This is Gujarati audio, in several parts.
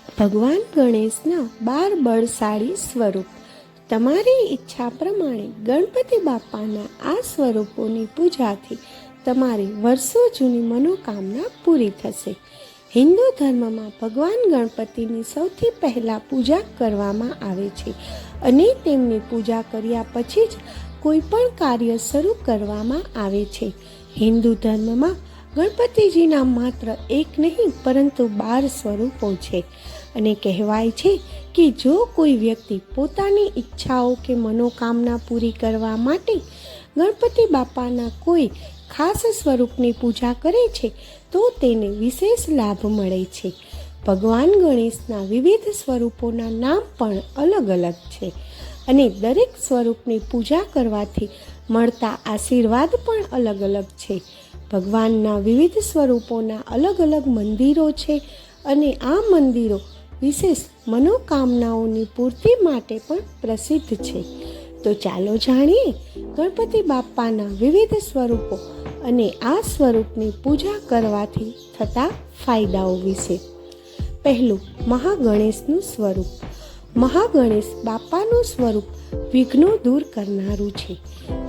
ભગવાન ગણેશના 12 બળશાળી સ્વરૂપ. તમારી ઈચ્છા પ્રમાણે ગણપતિ બાપાના આ સ્વરૂપોની પૂજાથી તમારી વર્ષો જૂની મનોકામના પૂરી થશે. હિન્દુ ધર્મમાં ભગવાન ગણપતિની સૌથી પહેલાં પૂજા કરવામાં આવે છે અને તેમની પૂજા કર્યા પછી જ કોઈ પણ કાર્ય શરૂ કરવામાં આવે છે. હિન્દુ ધર્મમાં ગણપતિજીના માત્ર એક નહીં પરંતુ 12 સ્વરૂપો છે અને કહેવાય છે કે જો કોઈ વ્યક્તિ પોતાની ઈચ્છાઓ કે મનોકામના પૂરી કરવા માટે ગણપતિ બાપાના કોઈ ખાસ સ્વરૂપની પૂજા કરે છે તો તેને વિશેષ લાભ મળે છે. ભગવાન ગણેશના વિવિધ સ્વરૂપોના નામ પણ અલગ અલગ છે અને દરેક સ્વરૂપની પૂજા કરવાથી મળતા આશીર્વાદ પણ અલગ અલગ છે. ભગવાનના વિવિધ સ્વરૂપોના અલગ અલગ મંદિરો છે અને આ મંદિરો વિશેષ મનોકામનાઓની પૂર્તિ માટે પણ પ્રસિદ્ધ છે. તો ચાલો જાણીએ ગણપતિ બાપાના વિવિધ સ્વરૂપો અને આ સ્વરૂપની પૂજા કરવાથી થતા ફાયદાઓ વિશે. પહેલું, મહાગણેશનું સ્વરૂપ. મહાગણેશ બાપાનું સ્વરૂપ વિઘ્નો દૂર કરનારું છે.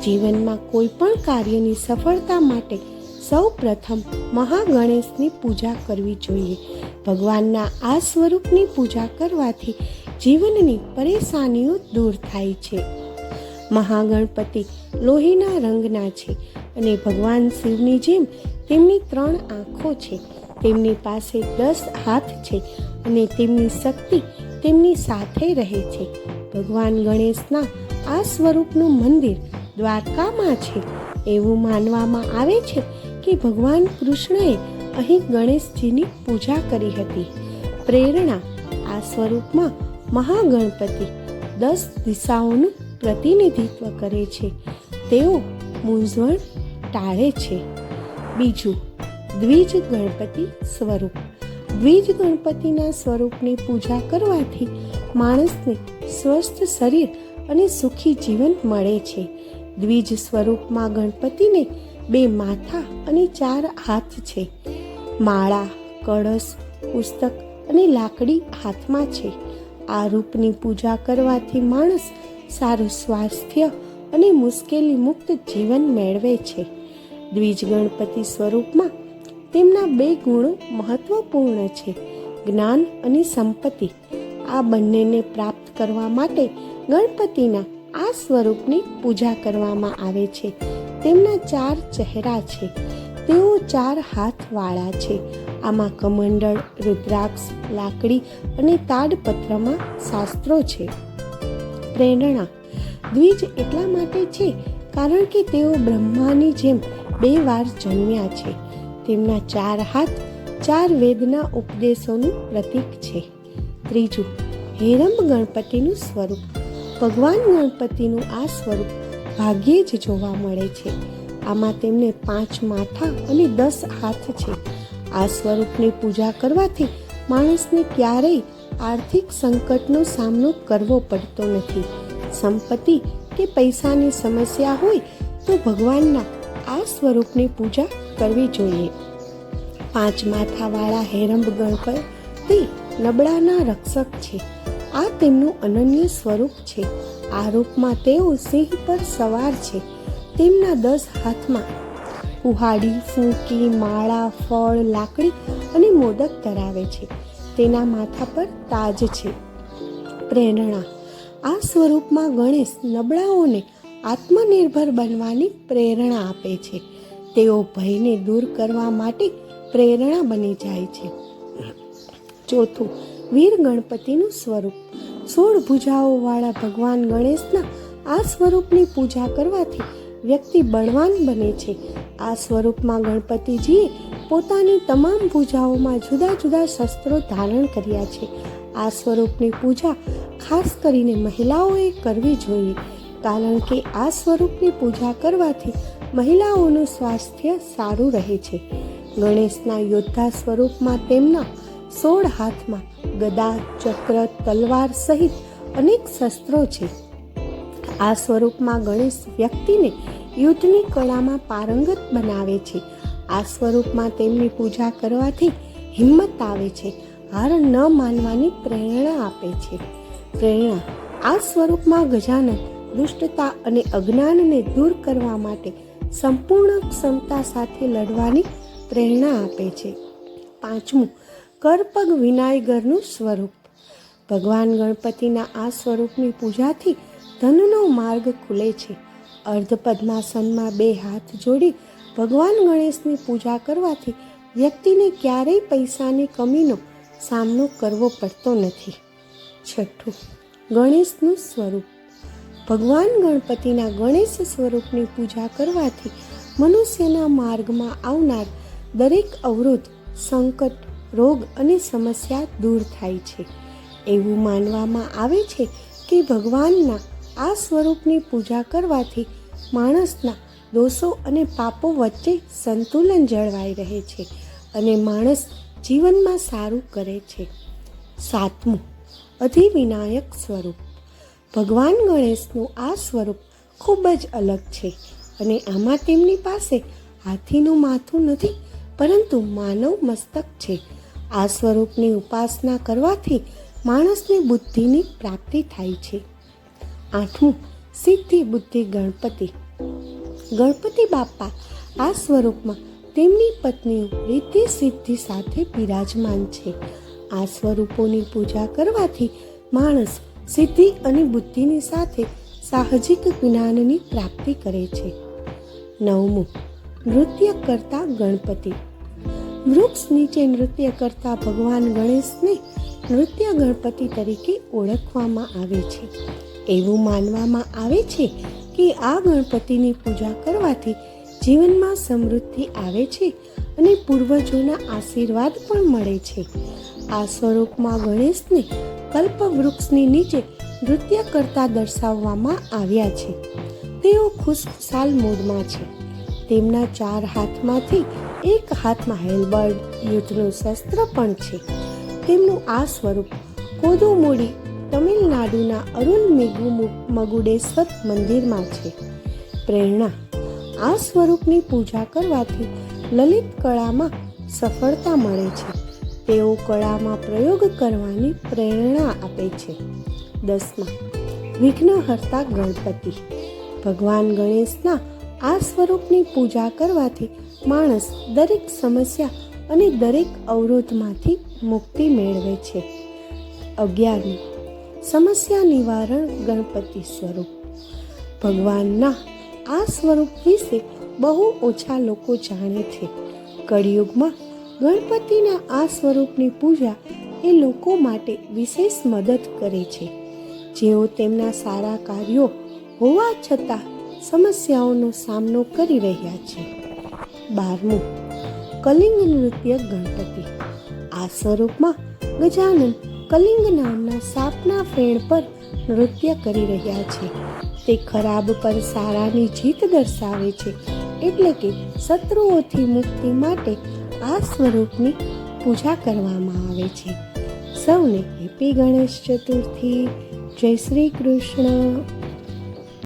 જીવનમાં કોઈ પણ કાર્યની સફળતા માટે સૌ પ્રથમ મહાગણેશની પૂજા કરવી જોઈએ. ભગવાનના આ સ્વરૂપની પૂજા કરવાથી જીવનની પરેશાનીઓ દૂર થાય છે. મહાગણપતિ લોહીના રંગના છે અને ભગવાન શિવની જેમ તેમની 3 આંખો છે. તેમની પાસે 10 હાથ છે અને તેમની શક્તિ તેમની સાથે રહે છે. ભગવાન ગણેશના આ સ્વરૂપનું મંદિર દ્વારકામાં છે. એવું માનવામાં આવે છે કે ભગવાન કૃષ્ણએ અહીં ગણેશજીની પૂજા કરી હતી. પ્રેરણા. આ સ્વરૂપમાં મહાગણપતિ 10 દિશાઓનું પ્રતિનિધિત્વ કરે છે. તેઓ મૂંઝવણ ટાળે છે. બીજું, દ્વિજ ગણપતિ સ્વરૂપ. દ્વિજ ગણપતિના સ્વરૂપની પૂજા કરવાથી માણસને સ્વસ્થ શરીર અને સુખી જીવન મળે છે. દ્વિજ સ્વરૂપમાં ગણપતિને 2 માથા અને 4 હાથ છે. માળા, કળશ, પુસ્તક અને લાકડી હાથમાં છે. આ રૂપની પૂજા કરવાથી માણસ સારું સ્વાસ્થ્ય અને મુશ્કેલી મુક્ત જીવન મેળવે છે. દ્વિજ ગણપતિ સ્વરૂપમાં તેમના 2 ગુણો મહત્વપૂર્ણ છે, જ્ઞાન અને સંપત્તિ. આ બંનેને પ્રાપ્ત કરવા માટે ગણપતિના આ સ્વરૂપની પૂજા કરવામાં આવે છે. તેમના 4 ચહેરા છે. તેઓ 4 હાથવાળા છે. આમાં કમંડળ, રુદ્રાક્ષ, લાકડી અને તાડપત્રમાં શાસ્ત્રો છે. પ્રેરણા. દ્વિજ એટલા માટે છે કારણ કે તેઓ બ્રહ્માની જેમ 2 વાર જન્મ્યા છે. તેમના 4 હાથ 4 વેદના ઉપદેશોનું પ્રતીક છે. ત્રીજું, હેરંબ ગણપતિનું સ્વરૂપ. ભગવાન ગણપતિનું આ સ્વરૂપ ભાગ્યે જ જોવા મળે છે. આમાં તેમને 5 માથા અને 10 હાથ છે. આ સ્વરૂપની પૂજા કરવાથી માણસને ક્યારેય આર્થિક સંકટનો સામનો કરવો પડતો નથી. સંપત્તિ કે પૈસાની સમસ્યા હોય તો ભગવાનના આ સ્વરૂપની પૂજા કરવી જોઈએ. 5 માથાવાળા હેરંબ ગણપતિ નબળાના રક્ષક છે. આ તેમનું અનન્ય સ્વરૂપ છે. આ રૂપમાં તેઓ સિંહ પર સવાર છે. તેમના 10 હાથમાં કુહાડી, ફૂંકી, માળા, ફળ, લાકડી અને મોદક ધરાવે છે. તેના માથા પર તાજ છે. પ્રેરણા. આ સ્વરૂપમાં ગણેશ નબળાઓને આત્મનિર્ભર બનવાની પ્રેરણા આપે છે. તેઓ ભયને દૂર કરવા માટે પ્રેરણા બની જાય છે. ચોથું, વીર ગણપતિનું સ્વરૂપ. 16 ભુજાઓવાળા ભગવાન ગણેશના આ સ્વરૂપની પૂજા કરવાથી વ્યક્તિ બળવાન બને છે. આ સ્વરૂપમાં ગણપતિજીએ પોતાની તમામ ભુજાઓમાં જુદા જુદા શસ્ત્રો ધારણ કર્યા છે. આ સ્વરૂપની પૂજા ખાસ કરીને મહિલાઓએ કરવી જોઈએ કારણ કે આ સ્વરૂપની પૂજા કરવાથી મહિલાઓનું સ્વાસ્થ્ય સારું રહે છે. ગણેશના યોદ્ધા સ્વરૂપમાં તેમના 16 હાથમાં ગદા, ચક્ર, તલવાર સહિત અનેક શસ્ત્રો છે. આ સ્વરૂપમાં ગણેશ વ્યક્તિને યુદ્ધની કળામાં પારંગત બનાવે છે. આ સ્વરૂપમાં તેમની પૂજા કરવાથી હિંમત આવે છે. હાર ન માનવાની પ્રેરણા આપે છે. પ્રેરણા આ સ્વરૂપમાં ગજાનન દુષ્ટતા અને અજ્ઞાનને દૂર કરવા માટે સંપૂર્ણ ક્ષમતા સાથે લડવાની પ્રેરણા આપે છે. 5. કરપગ વિનાયગરનું સ્વરૂપ. ભગવાન ગણપતિના આ સ્વરૂપની પૂજાથી ધનનો માર્ગ ખુલે છે. અર્ધ પદ્માસનમાં 2 હાથ જોડી ભગવાન ગણેશની પૂજા કરવાથી વ્યક્તિને ક્યારેય પૈસાની કમીનો સામનો કરવો પડતો નથી. 6. ગણેશનું સ્વરૂપ. ભગવાન ગણપતિના ગણેશ સ્વરૂપની પૂજા કરવાથી મનુષ્યના માર્ગમાં આવનાર દરેક અવરોધ, સંકટ, રોગ અને સમસ્યા દૂર થાય છે. એવું માનવામાં આવે છે કે ભગવાનના આ સ્વરૂપની પૂજા કરવાથી માણસના દોષો અને પાપો વચ્ચે સંતુલન જળવાઈ રહે છે અને માણસ જીવનમાં સારું કરે છે. 7. અધિવિનાયક સ્વરૂપ. ભગવાન ગણેશનું આ સ્વરૂપ ખૂબ જ અલગ છે અને આમાં તેમની પાસે હાથીનું માથું નથી, પરંતુ માનવ મસ્તક છે. આ સ્વરૂપની ઉપાસના કરવાથી માણસની બુદ્ધિની પ્રાપ્તિ થાય છે. 8. સિદ્ધિ બુદ્ધિ ગણપતિ. ગણપતિ બાપ્પા આ સ્વરૂપમાં તેમની પત્નીઓ રિદ્ધિ સિદ્ધિ સાથે બિરાજમાન છે. આ સ્વરૂપોની પૂજા કરવાથી માણસ સિદ્ધિ અને બુદ્ધિની સાથે સાહજિક જ્ઞાનની પ્રાપ્તિ કરે છે. 9. નૃત્ય કરતા ગણપતિ. વૃક્ષ નીચે નૃત્ય કરતા ભગવાન ગણેશને નૃત્ય ગણપતિ તરીકે ઓળખવામાં આવે છે. એવું માનવામાં આવે છે કે આ ગણપતિની પૂજા કરવાથી જીવનમાં સમૃદ્ધિ આવે છે અને પૂર્વજોના આશીર્વાદ પણ મળે છે. આ સ્વરૂપમાં ગણેશને કલ્પવૃક્ષની નીચે નૃત્ય કરતા દર્શાવવામાં આવ્યા છે. તેઓ ખુશખુશાલ મૂડમાં છે. તેમના 4 હાથમાંથી એક હાથમાં હેલ્બર્ડ યુદ્ધનું શસ્ત્ર પણ છે. તેમનું આ સ્વરૂપ કોદુમુડી તમિલનાડુના અરુલમિગુ મગુડેશ્વર મંદિરમાં છે. પ્રેરણા આ સ્વરૂપની પૂજા કરવાથી લલિત કળામાં સફળતા મળે છે. તેઓ કળામાં પ્રયોગ કરવાની પ્રેરણા આપે છે. 10. વિઘ્નહર્તા ગણપતિ. ભગવાન ગણેશના આ સ્વરૂપની પૂજા કરવાથી માણસ દરેક સમસ્યા અને દરેક અવરોધમાંથી મુક્તિ મેળવે છે. 11. સમસ્યા નિવારણ ગણપતિ સ્વરૂપ. ભગવાનના આ સ્વરૂપ વિશે બહુ ઓછા લોકો જાણે છે. કળિયુગમાં ગણપતિના આ સ્વરૂપની પૂજા એ લોકો માટે વિશેષ મદદ કરે છે, જેઓ તેમના સારા કાર્યો હોવા છતાં સમસ્યાઓનો સામનો કરી રહ્યા છે. 12. કલિંગ નૃત્ય ગણપતિ. આ સ્વરૂપમાં ગજાનન કલિંગ નામના સાપના ફેણ પર નૃત્ય કરી રહ્યા છે. તે ખરાબ પર સારાની જીત દર્શાવે છે, એટલે કે શત્રુઓથી મુક્તિ માટે આ સ્વરૂપની પૂજા કરવામાં આવે છે. સૌને હેપી ગણેશ ચતુર્થી. જય શ્રી કૃષ્ણ.